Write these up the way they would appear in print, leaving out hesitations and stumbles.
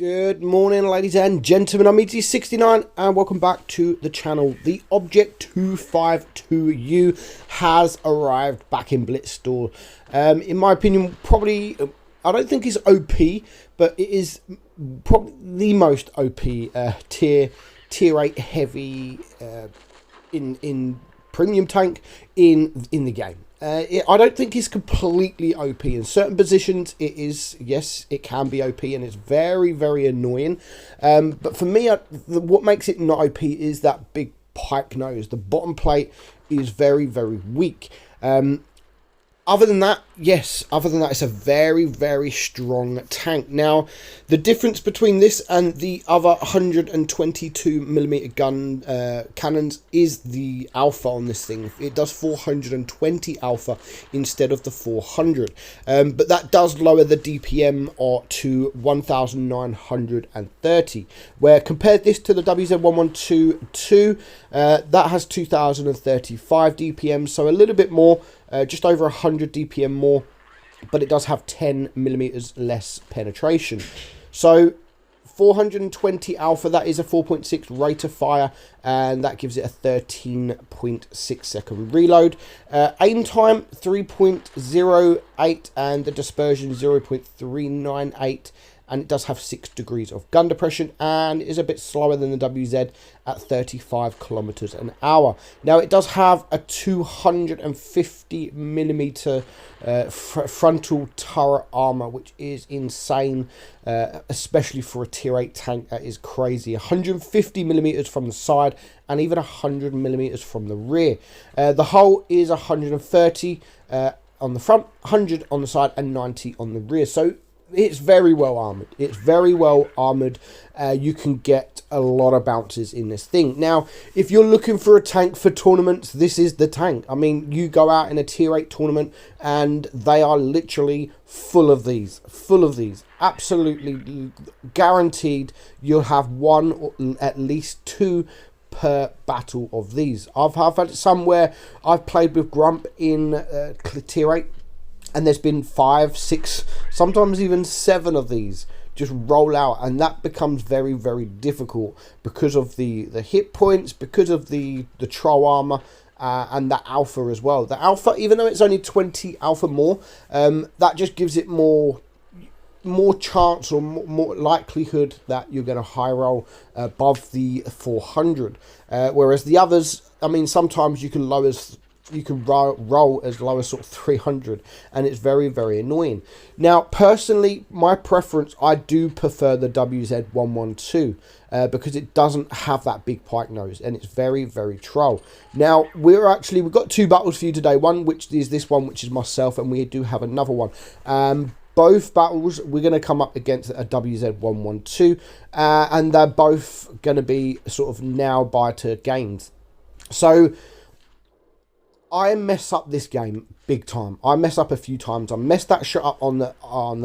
Good morning, ladies and gentlemen. I'm meadsy69 and welcome back to the channel. The Object 252U has arrived back in Blitz store. In my opinion, probably, I don't think it's OP, but it is probably the most OP tier 8 heavy in premium tank in the game. I don't think it's completely OP. In certain positions, it is, yes, it can be OP, and it's very, very annoying. But for me, what makes it not OP is that big pike nose. The bottom plate is very, very weak. Other than that, yes, it's a very, very strong tank. Now, the difference between this and the other 122mm gun cannons is the alpha on this thing. It does 420 alpha instead of the 400. But that does lower the DPM to 1930. Where compared this to the WZ-1122, that has 2035 DPM, so a little bit more. Just over 100 DPM more, but it does have 10mm less penetration. So 420 alpha, that is a 4.6 rate of fire, and that gives it a 13.6 second reload. Aim time 3.08, and the dispersion 0.398. And it does have 6 degrees of gun depression and is a bit slower than the WZ at 35 kilometers an hour. Now, it does have a 250mm frontal turret armor, which is insane, especially for a tier 8 tank. That is crazy. 150mm from the side and even 100mm from the rear. The hull is 130 on the front, 100 on the side, and 90 on the rear. So it's very well armored. It's very well armored. You can get a lot of bounces in this thing. Now, if you're looking for a tank for tournaments, this is the tank. I mean, you go out in a tier 8 tournament and they are literally full of these. Absolutely guaranteed you'll have one or at least two per battle of these. I've had some where I've played with Grump in tier 8. And there's been 5, 6, sometimes even 7 of these just roll out, and that becomes very, very difficult because of the hit points, because of the troll armor, and the alpha as well. The alpha, even though it's only 20 alpha more, that just gives it more chance or more likelihood that you're going to high roll above the 400. Whereas the others, I mean, sometimes you can roll as low as sort of 300, and it's very, very annoying. Now, personally, my preference, I do prefer the WZ-112 because it doesn't have that big pike nose, and it's very, very troll. Now, we've got 2 battles for you today. One, which is this one, which is myself, and we do have another one. Both battles, we're going to come up against a WZ-112, and they're both going to be sort of nail-biter games. So I mess up this game big time. I mess up a few times. I messed that shot up on the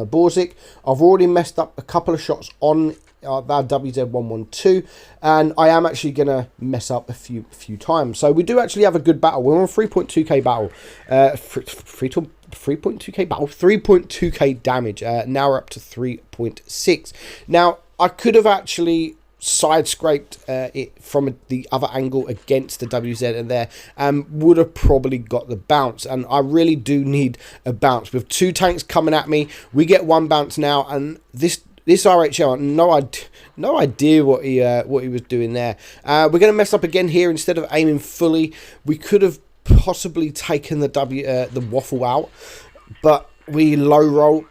Borzik. I've already messed up a couple of shots on that WZ-112, and I am actually going to mess up a few times. So we do actually have a good battle. We're on a 3.2k battle. 3.2k battle, 3.2k damage. Now we're up to 3.6. Now, I could have actually side scraped it from the other angle against the WZ and there, would have probably got the bounce, and I really do need a bounce. With 2 tanks coming at me, we get 1 bounce now, and this RHL, no idea what he was doing there. We're going to mess up again here. Instead of aiming fully, we could have possibly taken the waffle out, but we low roll.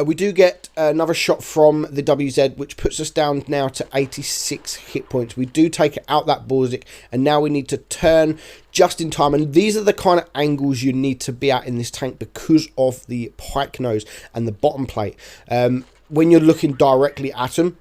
We do get another shot from the WZ, which puts us down now to 86 hit points. We do take it out that Borzik, and now we need to turn just in time. And these are the kind of angles you need to be at in this tank because of the pike nose and the bottom plate. When you're looking directly at them,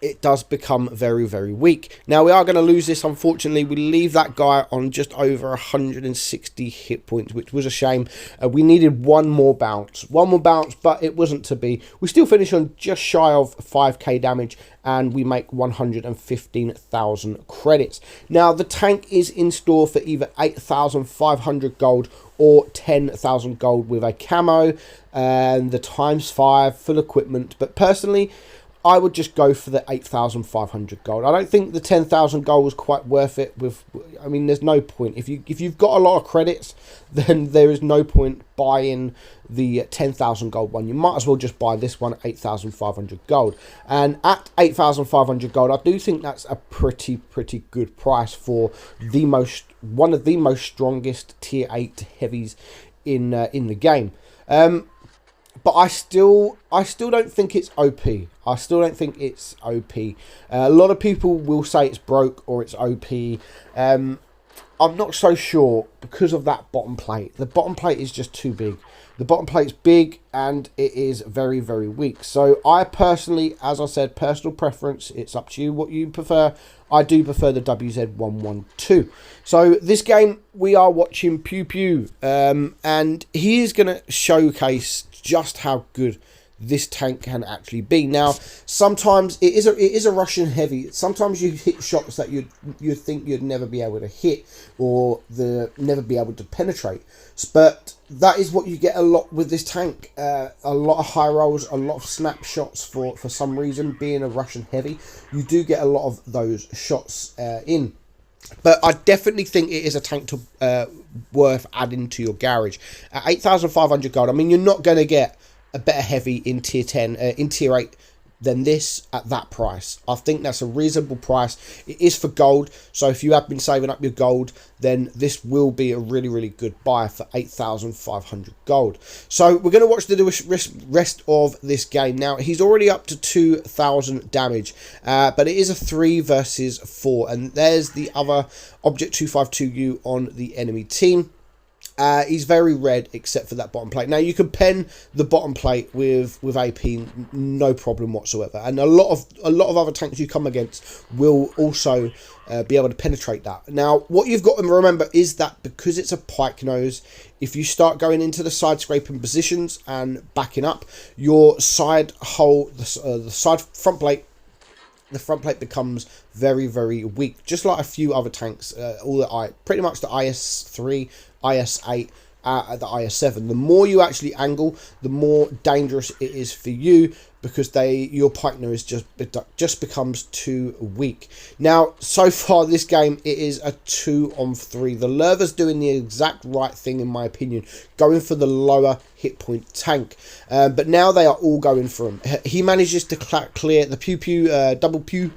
it does become very, very weak. Now, we are going to lose this, unfortunately. We leave that guy on just over 160 hit points, which was a shame. We needed one more bounce, but it wasn't to be. We still finish on just shy of 5k damage, and we make 115,000 credits. Now, the tank is in store for either 8,500 gold or 10,000 gold with a camo and the ×5 full equipment. But personally, I would just go for the 8,500 gold. I don't think the 10,000 gold was quite worth it. I mean, there's no point if you've got a lot of credits, then there is no point buying the 10,000 gold one. You might as well just buy this one, 8,500 gold. And at 8,500 gold, I do think that's a pretty good price for one of the most strongest tier 8 heavies in the game. But I still don't think it's OP. I still don't think it's OP. A lot of people will say it's broke or it's OP. I'm not so sure because of that bottom plate. The bottom plate is just too big. The bottom plate's big and it is very weak. So I personally, as I said, personal preference. It's up to you what you prefer. I do prefer the WZ112. So this game we are watching Pew Pew, and he is going to showcase just how good this tank can actually be. Now, sometimes it is a Russian heavy. Sometimes you hit shots that you'd think you'd never be able to hit or never be able to penetrate. But that is what you get a lot with this tank. A lot of high rolls, a lot of snapshots for some reason. Being a Russian heavy, you do get a lot of those shots in. But I definitely think it is a tank worth adding to your garage. At 8,500 gold, I mean, you're not going to get a better heavy in tier 10, in tier 8 than this at that price. I think that's a reasonable price. It is for gold, so if you have been saving up your gold, then this will be a really good buy for 8,500 gold. So we're going to watch the rest of this game. Now, he's already up to 2,000 damage, but it is a 3 versus 4, and there's the other Object 252U on the enemy team. He's very red except for that bottom plate. Now you can pen the bottom plate with AP, no problem whatsoever, and a lot of other tanks you come against will also be able to penetrate that. Now what you've got to remember is that because it's a pike nose, if you start going into the side scraping positions and backing up, your side hole, the side front plate. The front plate becomes very weak, just like a few other tanks. Pretty much the IS-3, IS-8, the IS-7. The more you actually angle, the more dangerous it is for you because your pike nose just becomes too weak. Now, so far this game, it is a 2-on-3. The Lerva's doing the exact right thing in my opinion, going for the lower hit point tank. But now they are all going for him. He manages to clear the Pew Pew, double Pew.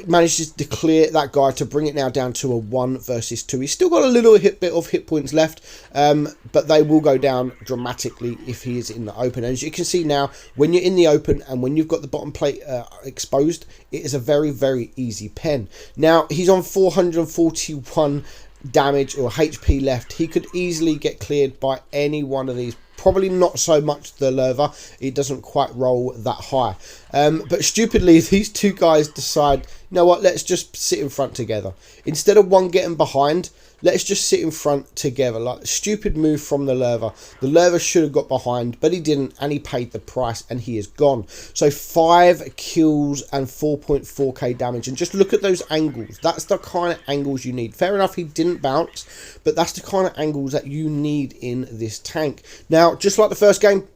Manages to clear that guy to bring it now down to a 1 versus 2. He's still got a little bit of hit points left, but they will go down dramatically if he is in the open. And as you can see now, when you're in the open and when you've got the bottom plate exposed, it is a very easy pen. Now he's on 441 damage or HP left. He could easily get cleared by any one of these. Probably not so much the Lerva. It doesn't quite roll that high. But stupidly, these two guys decide, you know what, let's just sit in front together. Instead of one getting behind, let's just sit in front together. Like a stupid move from the Lerva. The Lerva should have got behind, but he didn't, and he paid the price, and he is gone. So 5 kills and 4.4k damage. And just look at those angles. That's the kind of angles you need. Fair enough, he didn't bounce, but that's the kind of angles that you need in this tank. Now, just like the first game,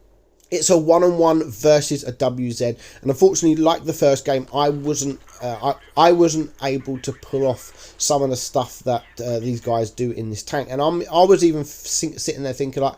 it's a 1-on-1 versus a WZ, and unfortunately, like the first game, I wasn't able to pull off some of the stuff that these guys do in this tank. And I was even sitting there thinking, like,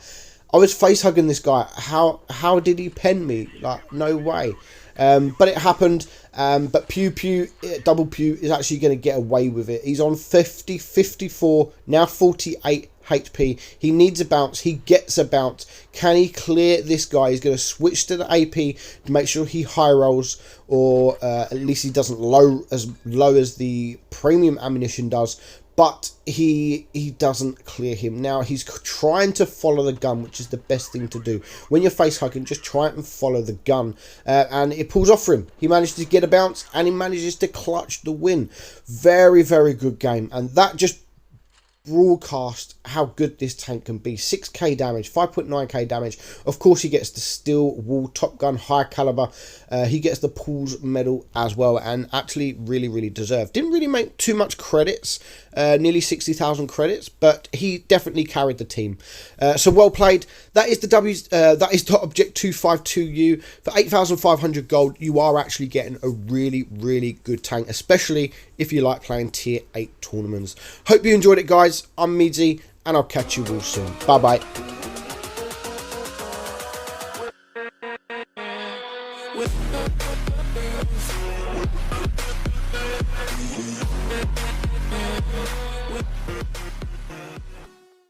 I was face hugging this guy. How did he pen me? Like, no way. But it happened. But Pew Pew, double Pew, is actually going to get away with it. He's on 50, 54, now 48 HP. He needs a bounce. He gets a bounce. Can he clear this guy? He's going to switch to the AP to make sure he high rolls, or at least he doesn't low as the premium ammunition does. But he doesn't clear him. Now he's trying to follow the gun, which is the best thing to do. When you're face hugging, just try and follow the gun. And it pulls off for him. He manages to get a bounce and he manages to clutch the win. Very good game. And that just broadcast how good this tank can be. 6k damage, 5.9k damage. Of course, he gets the steel wall top gun, high caliber. He gets the Paul's medal as well, and actually really deserved. Didn't really make too much credits, nearly 60,000 credits, but he definitely carried the team. So well played. That is the that is the Object 252U for 8,500 gold. You are actually getting a really good tank, especially if you like playing tier 8 tournaments. Hope you enjoyed it, guys. I'm Meadsy, and I'll catch you all soon. Bye bye.